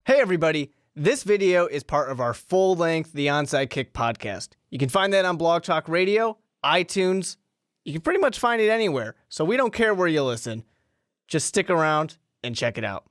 Hey everybody, this video is part of our full-length The Onside Kick podcast. You can find that on Blog Talk Radio, iTunes. You can pretty much find it anywhere, so we don't care where you listen. Just stick around and check it out.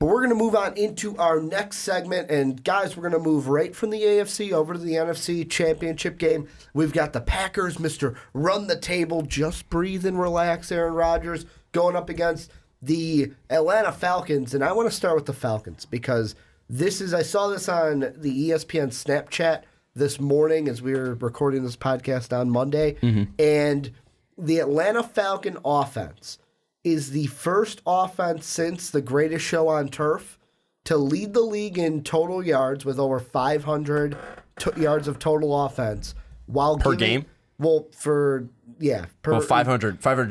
But we're going to move on into our next segment, and guys, we're going to move right from the AFC over to the NFC Championship game. We've got the Packers, Mr. Run the Table, just breathe and relax, Aaron Rodgers, going up against the Atlanta Falcons, and I want to start with the Falcons because I saw this on the ESPN Snapchat this morning as we were recording this podcast on Monday, and the Atlanta Falcon offense is the first offense since the Greatest Show on Turf to lead the league in total yards with over 500 yards of total offense while per game. Well, 500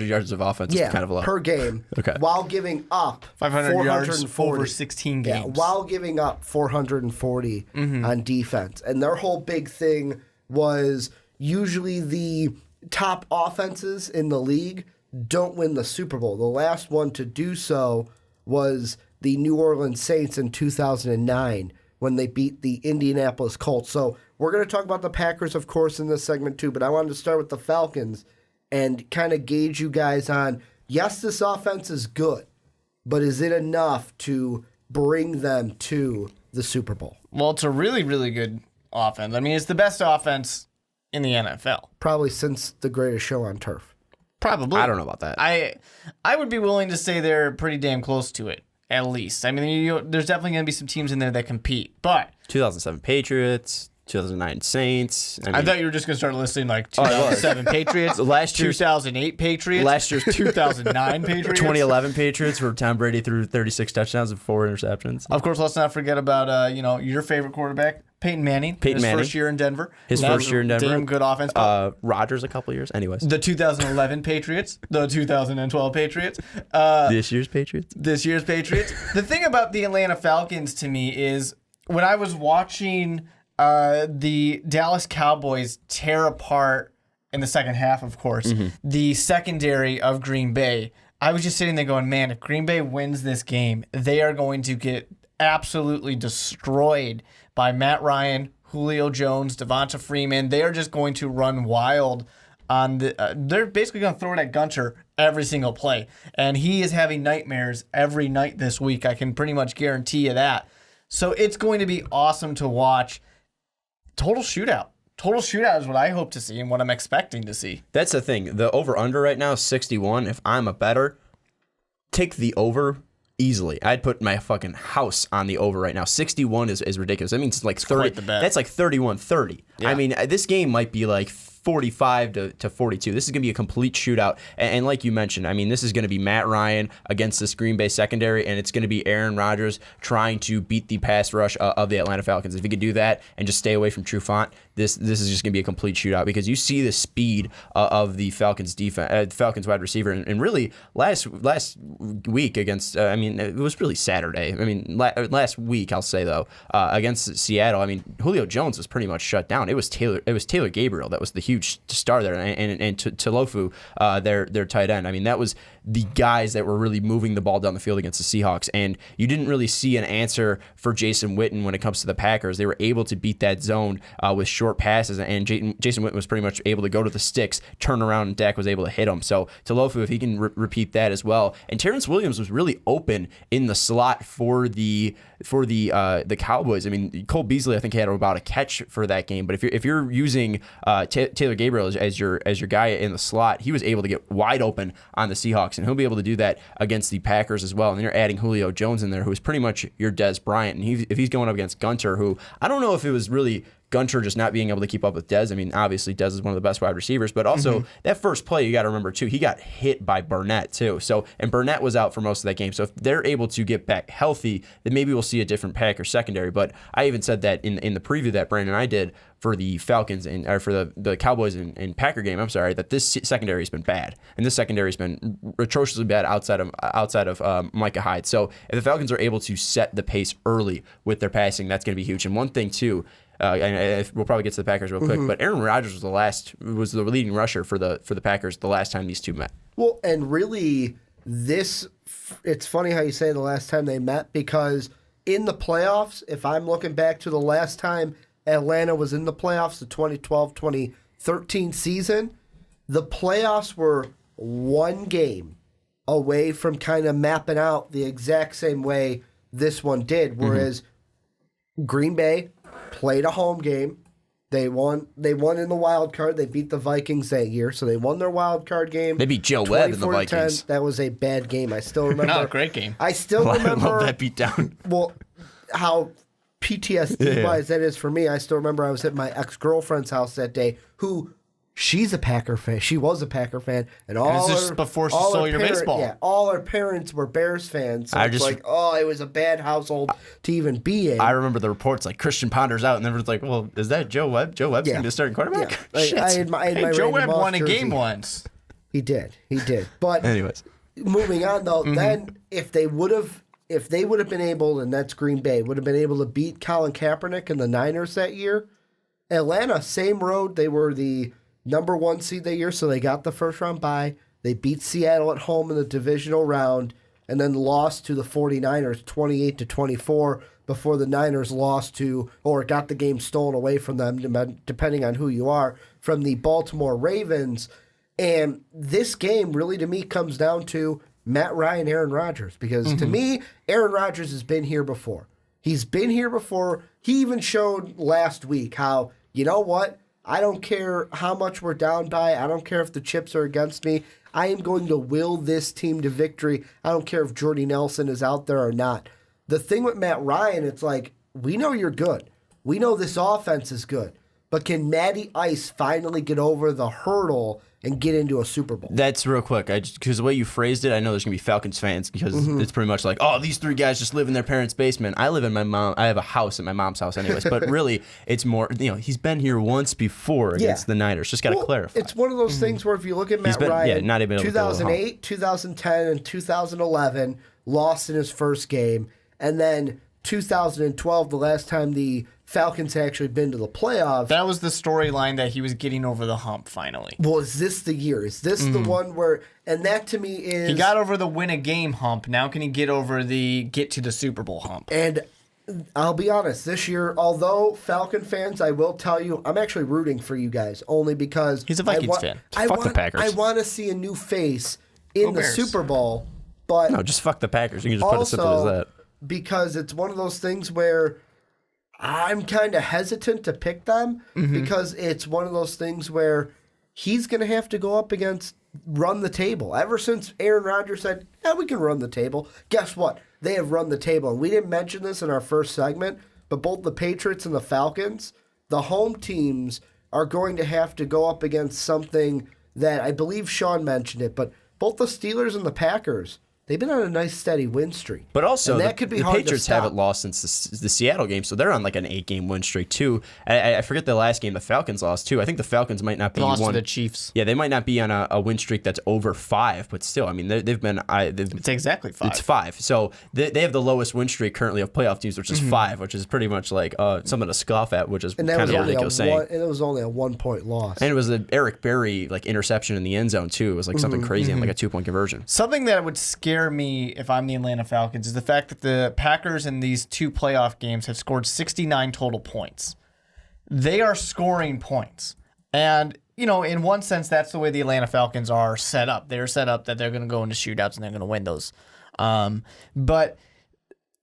yards of offense is kind of low. Per game. Okay. While giving up 500 yards over 16 games. Yeah, while giving up 440 on defense. And their whole big thing was usually the top offenses in the league don't win the Super Bowl. The last one to do so was the New Orleans Saints in 2009 when they beat the Indianapolis Colts. So we're going to talk about the Packers, of course, in this segment too, but I wanted to start with the Falcons and kind of gauge you guys on, yes, this offense is good, but is it enough to bring them to the Super Bowl? Well, it's a really, really good offense. I mean, it's the best offense in the NFL. Probably since the Greatest Show on Turf. Probably. I don't know about that. I would be willing to say they're pretty damn close to it, at least. I mean, there's definitely going to be some teams in there that compete, but 2007 Patriots, 2009 Saints. I thought you were just going to start listing like 2007 Patriots, last year's 2008 Patriots, last year's 2009 Patriots, 2011 Patriots, where Tom Brady threw 36 touchdowns and 4 interceptions. Of course, let's not forget about your favorite quarterback, Peyton Manning. His first year in Denver. Damn good offense. Rodgers a couple years. Anyways, the 2011 Patriots, the 2012 Patriots, this year's Patriots. The thing about the Atlanta Falcons to me is when I was watching the Dallas Cowboys tear apart in the second half, of course, the secondary of Green Bay, I was just sitting there going, man, if Green Bay wins this game, they are going to get absolutely destroyed by Matt Ryan, Julio Jones, Devonta Freeman. They are just going to run wild on they're basically going to throw it at Gunter every single play. And he is having nightmares every night this week. I can pretty much guarantee you that. So it's going to be awesome to watch. Total shootout. Total shootout is what I hope to see and what I'm expecting to see. That's the thing. The over-under right now is 61. If I'm a bettor, take the over easily. I'd put my fucking house on the over right now. 61 is ridiculous. That means like 30. That's like 31-30. Yeah. I mean, this game might be like 45 to 42. This is going to be a complete shootout. And like you mentioned, I mean, this is going to be Matt Ryan against this Green Bay secondary, and it's going to be Aaron Rodgers trying to beat the pass rush of the Atlanta Falcons. If he could do that and just stay away from Trufant, this is just going to be a complete shootout because you see the speed of the Falcons defense, Falcons wide receiver, and really last week against, it was really Saturday. I mean, last week I'll say though against Seattle. I mean, Julio Jones was pretty much shut down. It was Taylor Gabriel that was the huge star there, and Talofu, their tight end. I mean, that was the guys that were really moving the ball down the field against the Seahawks, and you didn't really see an answer for Jason Witten when it comes to the Packers. They were able to beat that zone with short passes, and Jason Witten was pretty much able to go to the sticks, turn around, and Dak was able to hit him. So Talofu, if he can repeat that as well. And Terrence Williams was really open in the slot for the Cowboys. I mean, Cole Beasley, I think, had about a catch for that game. But if you're using Taylor Gabriel as your guy in the slot, he was able to get wide open on the Seahawks, and he'll be able to do that against the Packers as well. And then you're adding Julio Jones in there, who's pretty much your Dez Bryant. And if he's going up against Gunter, who I don't know if it was really Gunter just not being able to keep up with Dez. I mean, obviously Dez is one of the best wide receivers, but also that first play, you got to remember too, he got hit by Burnett too. So, and Burnett was out for most of that game. So if they're able to get back healthy, then maybe we'll see a different Packer secondary. But I even said that in the preview that Brandon and I did for the Falcons or for the Cowboys and Packer game, that this secondary has been bad, and this secondary has been atrociously bad outside of Micah Hyde. So if the Falcons are able to set the pace early with their passing, that's going to be huge. And one thing too, and we'll probably get to the Packers real quick, but Aaron Rodgers was the leading rusher for the Packers the last time these two met. Well, and really, it's funny how you say the last time they met, because in the playoffs, if I'm looking back to the last time Atlanta was in the playoffs, the 2012-2013 season, the playoffs were one game away from kind of mapping out the exact same way this one did, whereas Green Bay played a home game. They won in the wild card. They beat the Vikings that year, so they won their wild card game. They beat Joe Webb in the Vikings. That was a bad game. I still remember. No, great game. I still remember. I love that beatdown. Well, how PTSD-wise that is for me. I still remember I was at my ex-girlfriend's house that day, who she's a Packer fan. She was a Packer fan, and all this is before she saw your baseball. Yeah, all her parents were Bears fans. So it was a bad household to even be in. I remember the reports like Christian Ponder's out, and everyone's like, "Well, is that Joe Webb? Joe Webb's going to be the starting quarterback." Yeah. Shit. I had my Joe Randy Webb Moss won a jersey. game once. He did. But Anyways, moving on though, then if they would have been able, and that's Green Bay, would have been able to beat Colin Kaepernick and the Niners that year, Atlanta, same road. They were the number 1 seed that year, so they got the first round bye. They beat Seattle at home in the divisional round and then lost to the 49ers 28-24 before the Niners lost to, or got the game stolen away from them, depending on who you are, from the Baltimore Ravens. And this game really, to me, comes down to Matt Ryan, Aaron Rodgers, because to me, Aaron Rodgers has been here before. He's been here before. He even showed last week how, you know what? I don't care how much we're down by. I don't care if the chips are against me. I am going to will this team to victory. I don't care if Jordy Nelson is out there or not. The thing with Matt Ryan, it's like, we know you're good. We know this offense is good. But can Matty Ice finally get over the hurdle and get into a Super Bowl? that's real quick. Because the way you phrased it, I know there's gonna be Falcons fans because it's pretty much like, oh, these 3 guys just live in their parents' basement. I live in I have a house at my mom's house, anyways. But really, it's more. He's been here once before against the Niners. Just gotta clarify. It's one of those things where if you look at Matt Ryan, not even 2008, 2010, and 2011, lost in his first game, and then 2012, the last time the Falcons had actually been to the playoffs. That was the storyline that he was getting over the hump finally. Well, is this the year? Is this the one where, and that to me is... He got over the win a game hump. Now can he get over the get to the Super Bowl hump? And I'll be honest, this year, although Falcon fans, I will tell you, I'm actually rooting for you guys, only because... He's a Vikings fan. Fuck the Packers. I want to see a new face in the Bears. Super Bowl, but... No, just fuck the Packers. You can just put it simple as that. Because it's one of those things where I'm kind of hesitant to pick them because it's one of those things where he's going to have to go up against run the table. Ever since Aaron Rodgers said, yeah, we can run the table, guess what? They have run the table. And we didn't mention this in our first segment, but both the Patriots and the Falcons, the home teams are going to have to go up against something that I believe Sean mentioned it, but both the Steelers and the Packers, they've been on a nice steady win streak. But also, that could be the hard Patriots to stop. haven't lost since the Seattle game, so they're on like an 8-game win streak too. I forget the last game the Falcons lost too. I think the Falcons might not be Lost to the Chiefs. Yeah, they might not be on a win streak that's over 5, but still, I mean, they've been. It's exactly 5. It's 5. So they have the lowest win streak currently of playoff teams, which is 5, which is pretty much like something to scoff at, which is kind of ridiculous saying. And it was only a 1-point loss. And it was an Eric Berry like interception in the end zone too. It was like something crazy and like a 2-point conversion. Something that would scare me if I'm the Atlanta Falcons is the fact that the Packers in these 2 playoff games have scored 69 total points. They are scoring points. And, in one sense, that's the way the Atlanta Falcons are set up. They're set up that they're going to go into shootouts and they're going to win those. But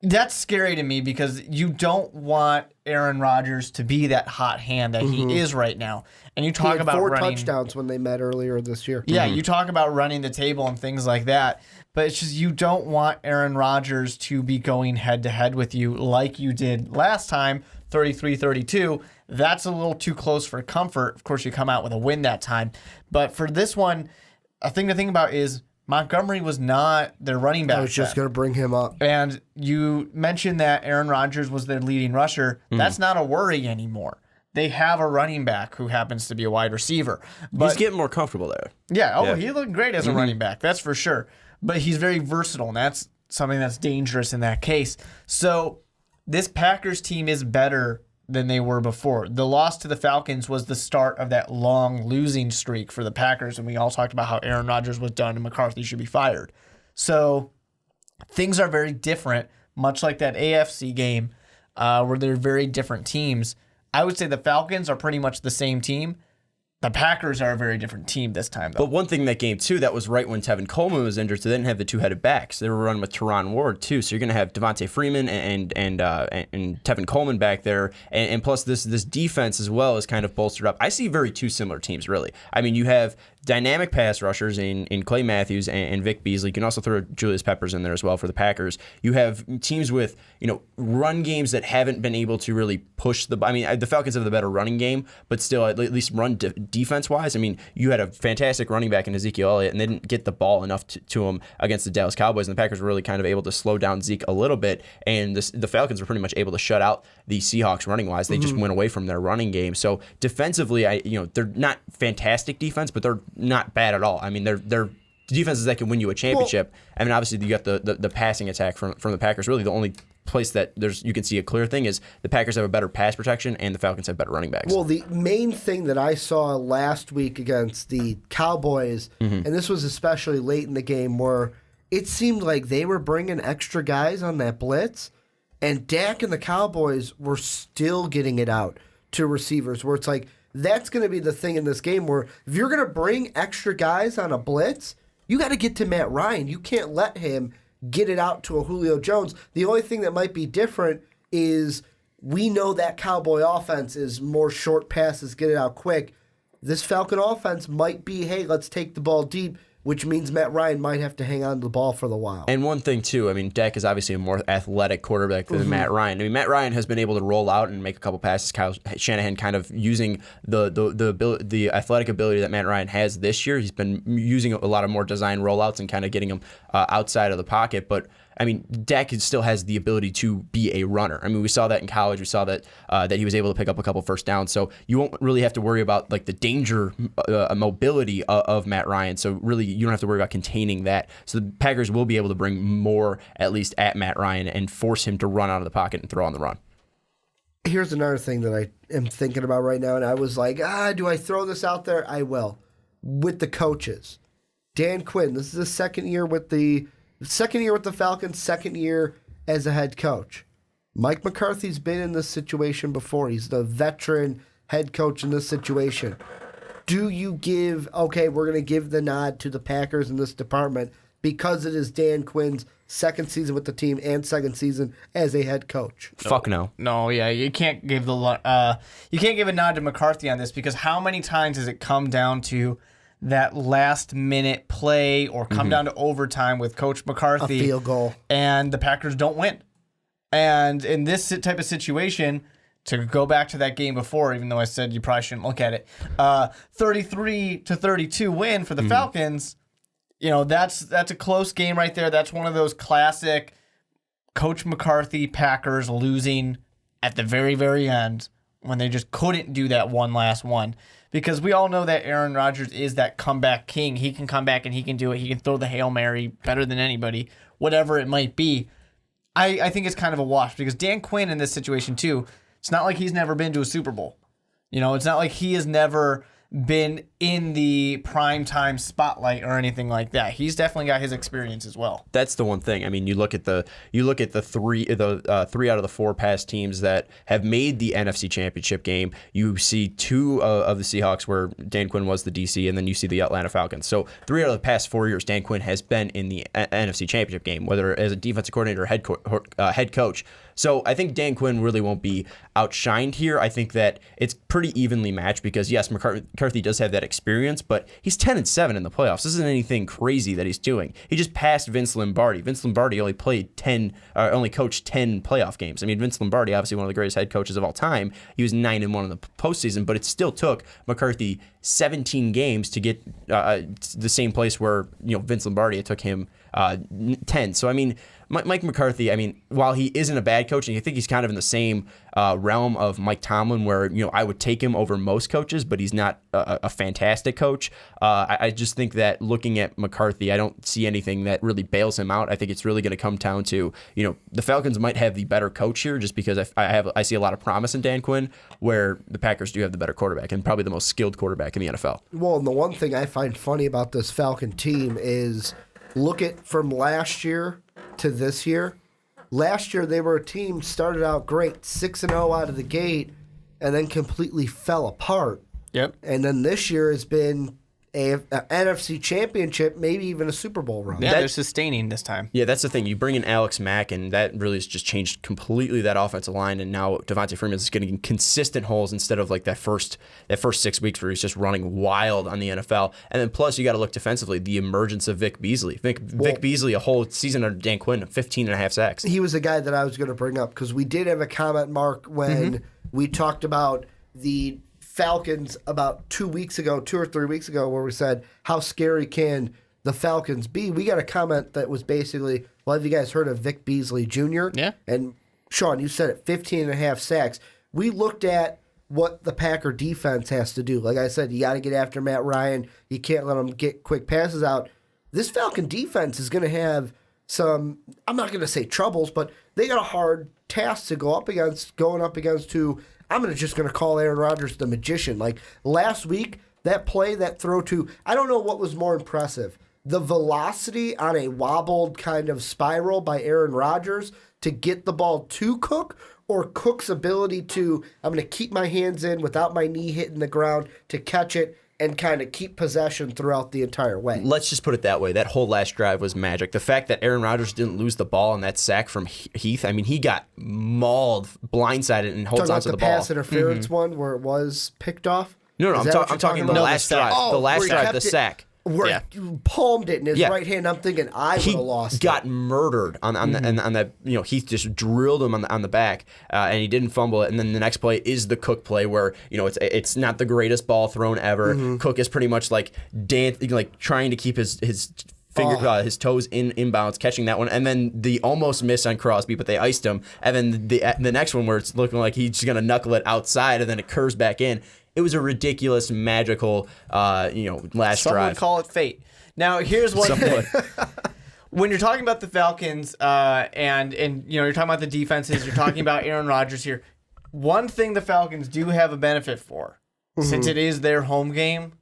that's scary to me because you don't want Aaron Rodgers to be that hot hand that he is right now. And you talk about 4 running touchdowns when they met earlier this year. Yeah, you talk about running the table and things like that, but it's just you don't want Aaron Rodgers to be going head-to-head with you like you did last time, 33-32. That's a little too close for comfort. Of course, you come out with a win that time. But for this one, a thing to think about is Montgomery was not their running back. I was just going to bring him up. And you mentioned that Aaron Rodgers was their leading rusher. That's not a worry anymore. They have a running back who happens to be a wide receiver. But He's getting more comfortable there. yeah, he looked great as a running back, that's for sure. But he's very versatile, and that's something that's dangerous in that case. So this Packers team is better than they were before. The loss to the Falcons was the start of that long losing streak for the Packers, and we all talked about how Aaron Rodgers was done and McCarthy should be fired. So things are very different much like that AFC game where they're very different teams. I would say the Falcons are pretty much the same team. The Packers are a very different team this time, though. But one thing in that game, too, that was right when Tevin Coleman was injured, so they didn't have the two-headed backs. They were running with Teron Ward, too. So you're going to have Devontae Freeman and Tevin Coleman back there. And plus, this defense as well is kind of bolstered up. I see two similar teams, really. I mean, you have dynamic pass rushers in Clay Matthews and Vic Beasley. You can also throw Julius Peppers in there as well for the Packers. You have teams with, run games that haven't been able to really push the... I mean, the Falcons have the better running game, but still, at least run defense-wise, I mean, you had a fantastic running back in Ezekiel Elliott, and they didn't get the ball enough to him against the Dallas Cowboys, and the Packers were really kind of able to slow down Zeke a little bit, and the Falcons were pretty much able to shut out the Seahawks running-wise. They just went away from their running game. So defensively, they're not fantastic defense, but they're not bad at all. I mean, they're defenses that can win you a championship. I mean, obviously, you got the passing attack from the Packers. Really, the only place that you can see a clear thing is the Packers have a better pass protection and the Falcons have better running backs. Well, the main thing that I saw last week against the Cowboys, and this was especially late in the game, where it seemed like they were bringing extra guys on that blitz, and Dak and the Cowboys were still getting it out to receivers, where it's like, that's going to be the thing in this game where if you're going to bring extra guys on a blitz, you got to get to Matt Ryan. You can't let him get it out to a Julio Jones. The only thing that might be different is we know that Cowboy offense is more short passes, get it out quick. This Falcon offense might be, hey, let's take the ball deep, which means Matt Ryan might have to hang on to the ball for the while. And one thing, too, I mean, Dak is obviously a more athletic quarterback than Matt Ryan. I mean, Matt Ryan has been able to roll out and make a couple passes. Kyle Shanahan kind of using the athletic ability that Matt Ryan has this year. He's been using a lot of more design rollouts and kind of getting him outside of the pocket. But I mean, Dak still has the ability to be a runner. I mean, we saw that in college. We saw that he was able to pick up a couple first downs. So you won't really have to worry about like the danger mobility of Matt Ryan. So really, you don't have to worry about containing that. So the Packers will be able to bring more, at least at Matt Ryan, and force him to run out of the pocket and throw on the run. Here's another thing that I am thinking about right now, and I was like, do I throw this out there? I will. With the coaches. Dan Quinn, this is his second year with the Falcons, second year as a head coach. Mike McCarthy's been in this situation before. He's the veteran head coach in this situation. Do you give, okay, we're going to give the nod to the Packers in this department because it is Dan Quinn's second season with the team and second season as a head coach? Fuck no. No, yeah, you can't give a nod to McCarthy on this because how many times has it come down to that last minute play or come down to overtime with Coach McCarthy, a field goal, and the Packers don't win? And in this type of situation, to go back to that game before, even though I said you probably shouldn't look at it, 33-32 win for the Falcons. You know, that's a close game right there. That's one of those classic Coach McCarthy Packers losing at the very, very end when they just couldn't do that one last one. Because we all know that Aaron Rodgers is that comeback king. He can come back and he can do it. He can throw the Hail Mary better than anybody, whatever it might be. I think it's kind of a wash because Dan Quinn in this situation too, it's not like he's never been to a Super Bowl. You know, it's not like he has never been in the primetime spotlight or anything like that. He's definitely got his experience as well. That's the one thing. I mean, you look at the three out of the four past teams that have made the NFC Championship game. You see two of the Seahawks where Dan Quinn was the DC, and then you see the Atlanta Falcons. So 3 out of the past 4 years, Dan Quinn has been in the NFC Championship game, whether as a defensive coordinator or head coach. So I think Dan Quinn really won't be outshined here. I think that it's pretty evenly matched because, yes, McCarthy does have that experience, but he's 10-7 in the playoffs. This isn't anything crazy that he's doing. He just passed Vince Lombardi. Vince Lombardi only coached 10 playoff games. I mean, Vince Lombardi, obviously one of the greatest head coaches of all time. He was 9-1 in the postseason, but it still took McCarthy 17 games to get the same place where Vince Lombardi, it took him 10. So I mean, Mike McCarthy, I mean, while he isn't a bad coach, and I think he's kind of in the same realm of Mike Tomlin, where I would take him over most coaches, but he's not a fantastic coach. I just think that looking at McCarthy, I don't see anything that really bails him out. I think it's really going to come down to the Falcons might have the better coach here, just because I see a lot of promise in Dan Quinn, where the Packers do have the better quarterback and probably the most skilled quarterback in the NFL. Well, and the one thing I find funny about this Falcon team is look at from last year to this year, Last year, they were a team started out great, 6-0 out of the gate, and then completely fell apart. Yep. And then this year has been a NFC Championship, maybe even a Super Bowl run. Yeah, they're sustaining this time. Yeah, that's the thing. You bring in Alex Mack, and that really has just changed completely that offensive line. And now Devontae Freeman is getting consistent holes instead of like that first 6 weeks where he's just running wild on the NFL. And then plus you got to look defensively. The emergence of Vic Beasley. Vic Beasley, a whole season under Dan Quinn, 15.5 sacks. He was a guy that I was going to bring up because we did have a comment, Mark, when we talked about the Falcons about 2 or 3 weeks ago, where we said, how scary can the Falcons be? We got a comment that was basically, well, have you guys heard of Vic Beasley Jr.? Yeah. And Sean, you said it, 15.5 sacks. We looked at what the Packer defense has to do. Like I said, you got to get after Matt Ryan. You can't let him get quick passes out. This Falcon defense is going to have some, I'm not going to say troubles, but they got a hard task to go up against, going up against who I'm just going to call Aaron Rodgers the magician. Like last week, that play, that throw to, I don't know what was more impressive. The velocity on a wobbled kind of spiral by Aaron Rodgers to get the ball to Cook, or Cook's ability to, I'm going to keep my hands in without my knee hitting the ground to catch it and kind of keep possession throughout the entire way. Let's just put it that way. That whole last drive was magic. The fact that Aaron Rodgers didn't lose the ball on that sack from Heath, I mean, he got mauled, blindsided, and holds onto the ball. The pass interference one where it was picked off? No, I'm talking the last drive. Oh, the last drive, the sack. Where you palmed it in his right hand. I'm thinking I would have lost. He got murdered on that. Heath just drilled him on the back, and he didn't fumble it. And then the next play is the Cook play, where it's not the greatest ball thrown ever. Cook is pretty much like trying to keep his finger, his toes inbounds, catching that one, and then the almost miss on Crosby, but they iced him. And then the next one where it's looking like he's just gonna knuckle it outside, and then it curves back in. It was a ridiculous, magical, last drive. Some would call it fate. Now, here's one thing. When you're talking about the Falcons, and you're talking about the defenses, you're talking about Aaron Rodgers here. One thing the Falcons do have a benefit for, since it is their home game,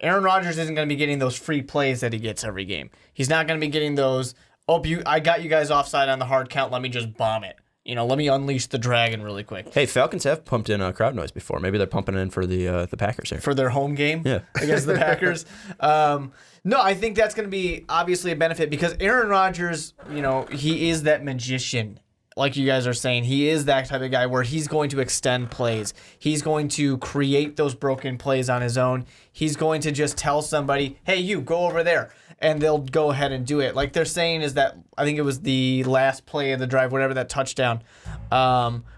Aaron Rodgers isn't going to be getting those free plays that he gets every game. He's not going to be getting those, I got you guys offside on the hard count, let me just bomb it. Let me unleash the dragon really quick. Hey, Falcons have pumped in crowd noise before. Maybe they're pumping in for the Packers here. For their home game against the Packers. No, I think that's going to be obviously a benefit because Aaron Rodgers, he is that magician. Like you guys are saying, he is that type of guy where he's going to extend plays. He's going to create those broken plays on his own. He's going to just tell somebody, hey, you, go over there. And they'll go ahead and do it. Like they're saying is that, I think it was the last play of the drive, whatever, that touchdown,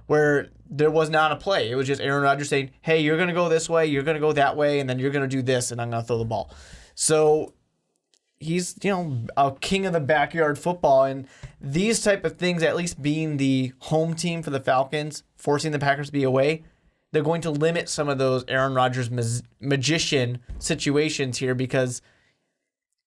where there was not a play. It was just Aaron Rodgers saying, hey, you're going to go this way, you're going to go that way, and then you're going to do this, and I'm going to throw the ball. So he's, a king of the backyard football. And these type of things, at least being the home team for the Falcons, forcing the Packers to be away, they're going to limit some of those Aaron Rodgers magician situations here because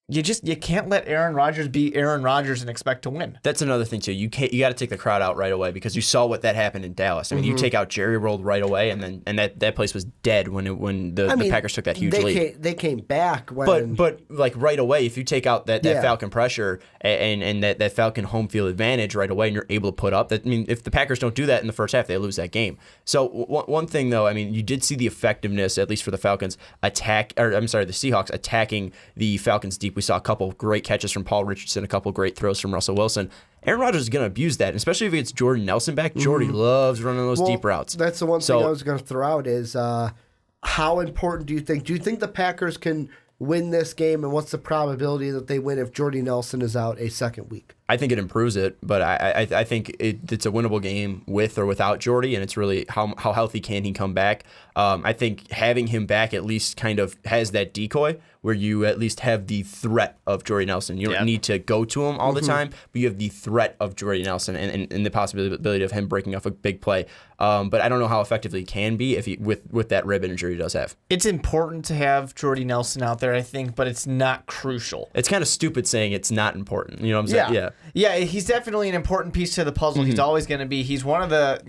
you can't let Aaron Rodgers be Aaron Rodgers and expect to win. That's another thing too. You got to take the crowd out right away because you saw what that happened in Dallas. I mean, you take out Jerry World right away, and that place was dead when the Packers took that huge lead. They came back when, but like right away, if you take out that Falcon pressure and that Falcon home field advantage right away, and you're able to put up that. I mean, if the Packers don't do that in the first half, they lose that game. So one thing though, I mean, you did see the effectiveness, at least for the Falcons, the Seahawks attacking the Falcons deep. We saw a couple great catches from Paul Richardson, a couple great throws from Russell Wilson. Aaron Rodgers is going to abuse that, especially if he gets Jordy Nelson back. Jordy loves running those deep routes. That's the one thing I was going to throw out is how important do you think the Packers can win this game, and what's the probability that they win if Jordy Nelson is out a second week? I think it improves it, but I think it's a winnable game with or without Jordy, and it's really how healthy can he come back. I think having him back at least kind of has that decoy where you at least have the threat of Jordy Nelson. You don't need to go to him all the time, but you have the threat of Jordy Nelson and the possibility of him breaking off a big play. But I don't know how effectively he can be if with that rib injury he does have. It's important to have Jordy Nelson out there, I think, but it's not crucial. It's kind of stupid saying it's not important. You know what I'm saying? Yeah, he's definitely an important piece to the puzzle. He's always going to be. He's one of the,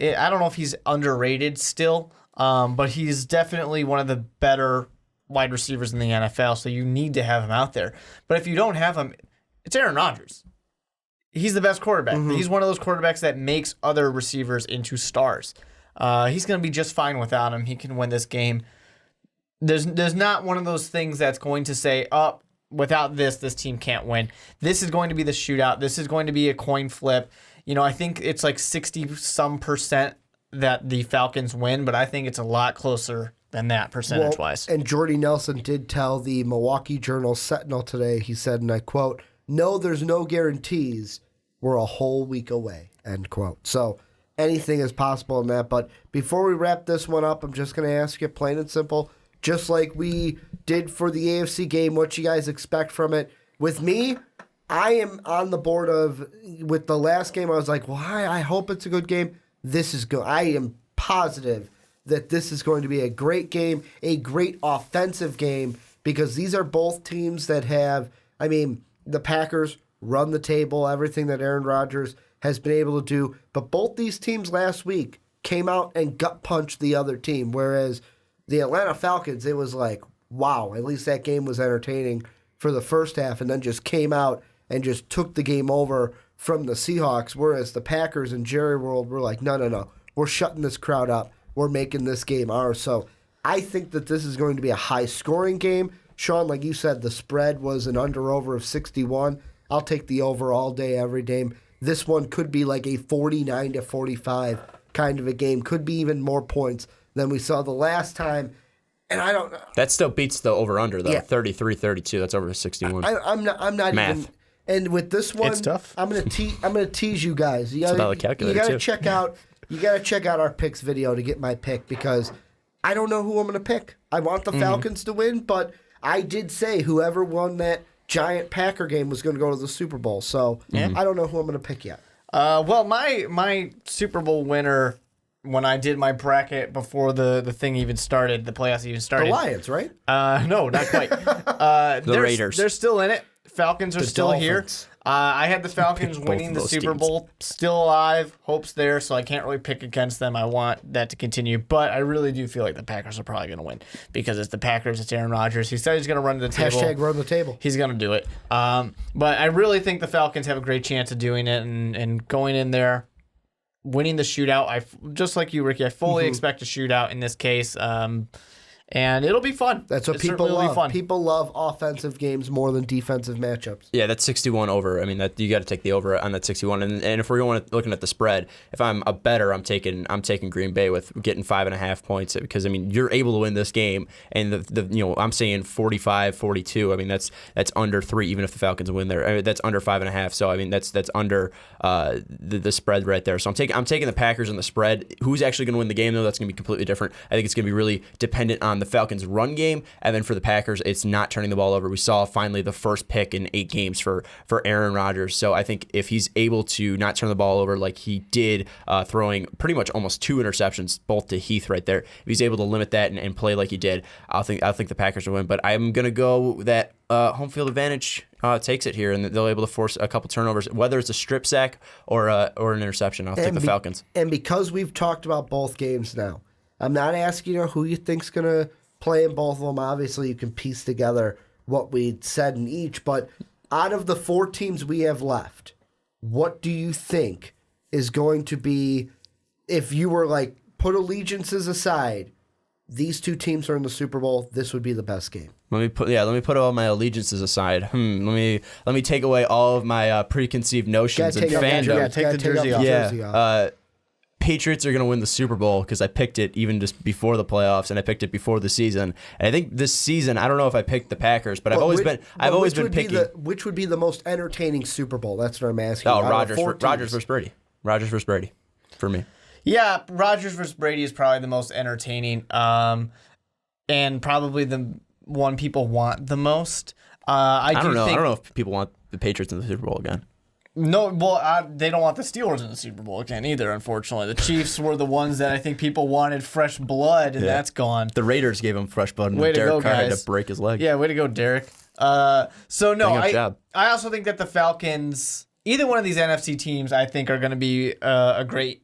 I don't know if he's underrated still, but he's definitely one of the better wide receivers in the NFL, so you need to have him out there. But if you don't have him, it's Aaron Rodgers. he's the best quarterback. He's one of those quarterbacks that makes other receivers into stars. He's going to be just fine without him. He can win this game. There's not one of those things that's going to say, without this team can't win. This is going to be the shootout. This is going to be a coin flip. I think it's like 60-some% that the Falcons win, but I think it's a lot closer than that percentage-wise. And Jordy Nelson did tell the Milwaukee Journal-Sentinel today, he said, and I quote, "No, there's no guarantees. We're a whole week away," end quote. So anything is possible in that. But before we wrap this one up, I'm just going to ask you plain and simple, just like we did for the AFC game, what you guys expect from it. With me, I am on the board of, with the last game, I was like, well, I hope it's a good game. This is good. I am positive that this is going to be a great game, a great offensive game, because these are both teams that have, the Packers run the table, everything that Aaron Rodgers has been able to do. But both these teams last week came out and gut punched the other team, whereas the Atlanta Falcons, it was like, wow, at least that game was entertaining for the first half, and then just came out and just took the game over from the Seahawks, whereas the Packers and Jerry World were like, no, we're shutting this crowd up. We're making this game ours. So I think that this is going to be a high-scoring game. Sean, like you said, the spread was an under-over of 61. I'll take the over all day, every day. This one could be like a 49-45 kind of a game. Could be even more points than we saw the last time. And I don't know. That still beats the over-under, though. 33-32. That's over 61. I'm not Math. even. And with this one, It's tough. I'm gonna tease you guys. You gotta, a valid calculator, you gotta too. check out. You gotta check out our picks video to get my pick, because I don't know who I'm gonna pick. I want the Falcons to win, but I did say whoever won that giant Packer game was going to go to the Super Bowl. So I don't know who I'm going to pick yet. Well, my Super Bowl winner, when I did my bracket before the thing even started, the playoffs even started. The Lions, right? No, not quite. The Raiders. They're still in it. Falcons are still Dolphins. here. I had the Falcons winning of the those Super teams. Bowl. Still alive. Hopes there, so I can't really pick against them. I want that to continue. But I really do feel like the Packers are probably going to win, because it's the Packers. It's Aaron Rodgers. He said he's going to run to the table. Hashtag run the table. He's going to do it. But I really think the Falcons have a great chance of doing it and going in there, winning the shootout. Just like you, Ricky, I fully expect a shootout in this case. And it'll be fun. That's what people love. People love offensive games more than defensive matchups. Yeah, that's 61 over. I mean, that you got to take the over on that 61. And if we're looking at the spread, if I'm a bettor, I'm taking Green Bay with getting 5.5 points, because I mean, you're able to win this game, and I'm saying 45-42. I mean, that's under 3, even if the Falcons win there. I mean, that's under 5.5. So I mean, that's under the spread right there. So I'm taking the Packers on the spread. Who's actually going to win the game, though? That's going to be completely different. I think it's going to be really dependent on the Falcons' run game, and then for the Packers, it's not turning the ball over. We saw finally the first pick in 8 games for Aaron Rodgers. So I think if he's able to not turn the ball over like he did, throwing pretty much almost 2 interceptions, both to Heath right there, if he's able to limit that and play like he did, I think the Packers will win. But I'm gonna go that home field advantage takes it here, and they'll able to force a couple turnovers, whether it's a strip sack or an interception. I'll take the Falcons. And because we've talked about both games now, I'm not asking you who you think's going to play in both of them. Obviously, you can piece together what we said in each. But out of the 4 teams we have left, what do you think is going to be, if you were like, put allegiances aside, these 2 teams are in the Super Bowl, this would be the best game? Let me put all my allegiances aside. Let me take away all of my preconceived notions and fandom. Take the jersey off. Patriots are going to win the Super Bowl, because I picked it even just before the playoffs, and I picked it before the season. And I think this season, I don't know if I picked the Packers, but I've always been picking. Which would be the most entertaining Super Bowl? That's what I'm asking. Oh, Rodgers versus Brady. Rodgers versus Brady, for me. Yeah, Rodgers versus Brady is probably the most entertaining, and probably the one people want the most. I don't know if people want the Patriots in the Super Bowl again. No, well, they don't want the Steelers in the Super Bowl again either, unfortunately. The Chiefs were the ones that I think people wanted fresh blood, and that's gone. The Raiders gave him fresh blood, and Way to Derek go, Carr had guys. to break his leg. Yeah, way to go, Derek. I also think that the Falcons, either one of these NFC teams, I think are going to be a great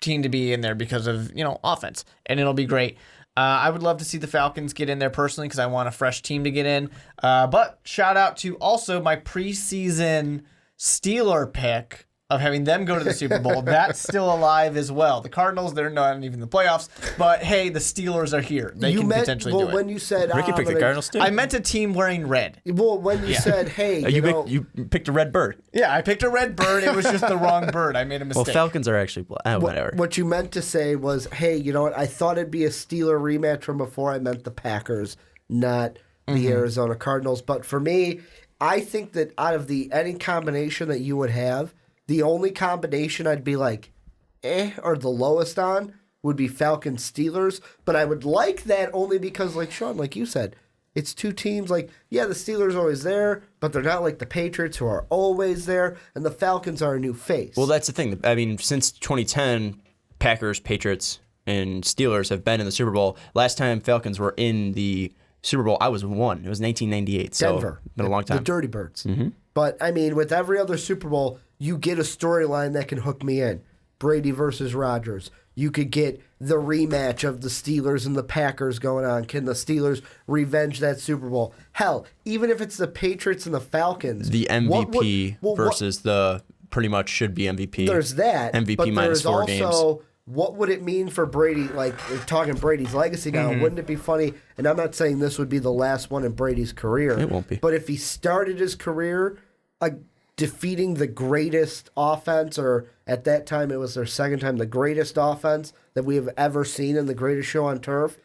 team to be in there because of, offense, and it'll be great. I would love to see the Falcons get in there personally, because I want a fresh team to get in. But shout out to also my preseason Steeler pick of having them go to the Super Bowl, that's still alive as well. The Cardinals, they're not even in the playoffs, but hey, the Steelers are here. They can potentially do it. When you said Ricky picked the Cardinals too. I meant a team wearing red. Well, when you said, hey, you picked a red bird. Yeah, I picked a red bird. It was just the wrong bird. I made a mistake. Well, Falcons are actually whatever. What you meant to say was, hey, you know what? I thought it'd be a Steeler rematch from before. I meant the Packers, not the Arizona Cardinals. But for me, I think that out of any combination that you would have, the only combination I'd be like, or the lowest on would be Falcons Steelers. But I would like that only because, like Sean, like you said, it's two teams. Like, yeah, the Steelers are always there, but they're not like the Patriots who are always there, and the Falcons are a new face. Well, that's the thing. I mean, since 2010, Packers, Patriots, and Steelers have been in the Super Bowl. Last time Falcons were in the Super Bowl, I was one. It was 1998. Denver. So, been a long time. The Dirty Birds. Mm-hmm. But, I mean, with every other Super Bowl, you get a storyline that can hook me in. Brady versus Rodgers. You could get the rematch of the Steelers and the Packers going on. Can the Steelers revenge that Super Bowl? Hell, even if it's the Patriots and the Falcons. The MVP versus the pretty much should be MVP. There's that. MVP but minus there's 4 also, games. What would it mean for Brady? Like, we're talking Brady's legacy now. Wouldn't it be funny? And I'm not saying this would be the last one in Brady's career. It won't be. But if he started his career defeating the greatest offense, or at that time it was their second time, the greatest offense that we have ever seen in the greatest show on turf,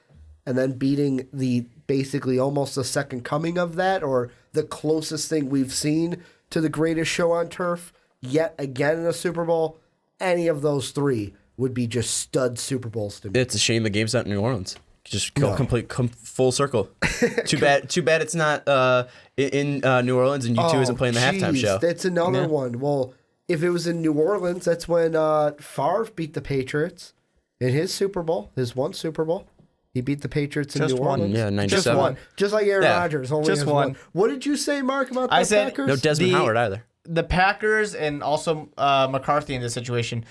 and then beating the basically almost the second coming of that, or the closest thing we've seen to the greatest show on turf yet again in a Super Bowl, any of those three would be just stud Super Bowls to me. It's a shame the game's not in New Orleans. Just go come full circle. Too bad it's not in New Orleans and U2 isn't playing the halftime show. That's another one. Well, if it was in New Orleans, that's when Favre beat the Patriots in his Super Bowl, his one Super Bowl. He beat the Patriots in New Orleans. Yeah, 97. Just one. Just like Aaron Rodgers. Only just one. What did you say, Mark, about the Packers? No Desmond Howard either. The Packers and also McCarthy in this situation,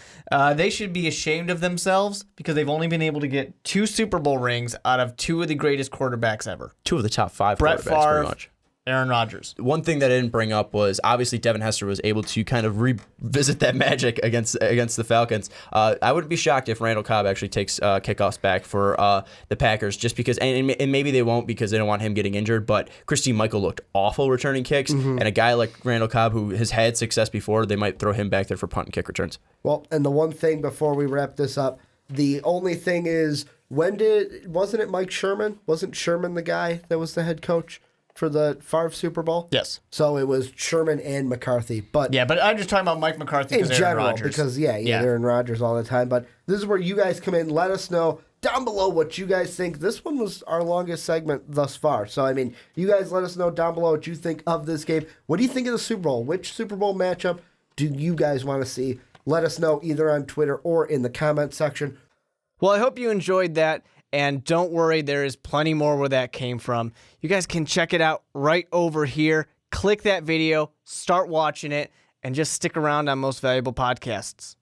they should be ashamed of themselves because they've only been able to get 2 Super Bowl rings out of 2 of the greatest quarterbacks ever. 2 of the top 5 Brett quarterbacks, Favre, pretty much. Aaron Rodgers. One thing that I didn't bring up was obviously Devin Hester was able to kind of revisit that magic against the Falcons. I wouldn't be shocked if Randall Cobb actually takes kickoffs back for the Packers, just because, and maybe they won't because they don't want him getting injured, but Christine Michael looked awful returning kicks, and a guy like Randall Cobb who has had success before, they might throw him back there for punt and kick returns. Well, and the one thing before we wrap this up, the only thing is, wasn't it Mike Sherman? Wasn't Sherman the guy that was the head coach for the Favre Super Bowl? Yes. So it was Sherman and McCarthy. But yeah, but I'm just talking about Mike McCarthy in because general, Aaron Rodgers. because Aaron Rodgers all the time. But this is where you guys come in. Let us know down below what you guys think. This one was our longest segment thus far. So, I mean, you guys let us know down below what you think of this game. What do you think of the Super Bowl? Which Super Bowl matchup do you guys want to see? Let us know either on Twitter or in the comment section. Well, I hope you enjoyed that. And don't worry, there is plenty more where that came from. You guys can check it out right over here. Click that video, start watching it, and just stick around on Most Valuable Podcasts.